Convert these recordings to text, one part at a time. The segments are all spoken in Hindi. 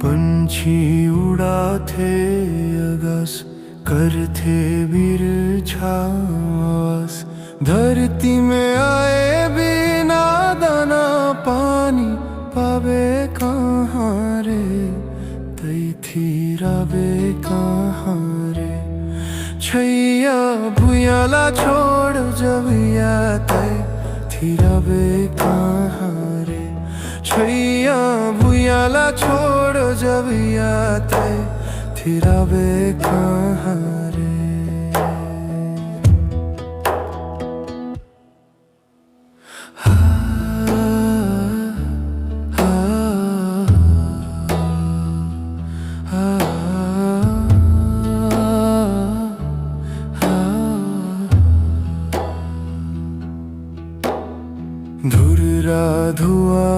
पंछी उड़ाते आकाश करते बिरछावास, धरती में आए बिना दाना पानी पावे कहाँ रे, तई थीरावे कहाँ रे। छैया भुयाला छोड़ जबिया तय थीरावे कहाँ रे। छैया भुयाला छोड़ जबिया तय थीरावे कहाँ रे। धुर्रा धुआ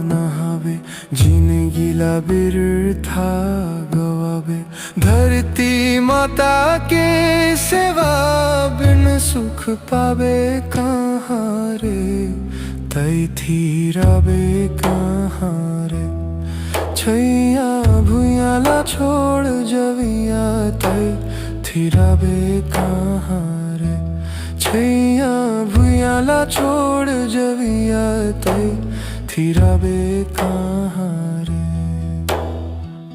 नहावे, जिंदगीला बिरथा गवावे। धरती माता के सेवा बिन सुख पावे कहाँ रे, तई थीरावे कहाँ रे। छैया भुयाला छोड़ जबिया तई थीरावे कहाँ रे। छैया भुयाला छोड़ जबिया तई थीरावे कहाँ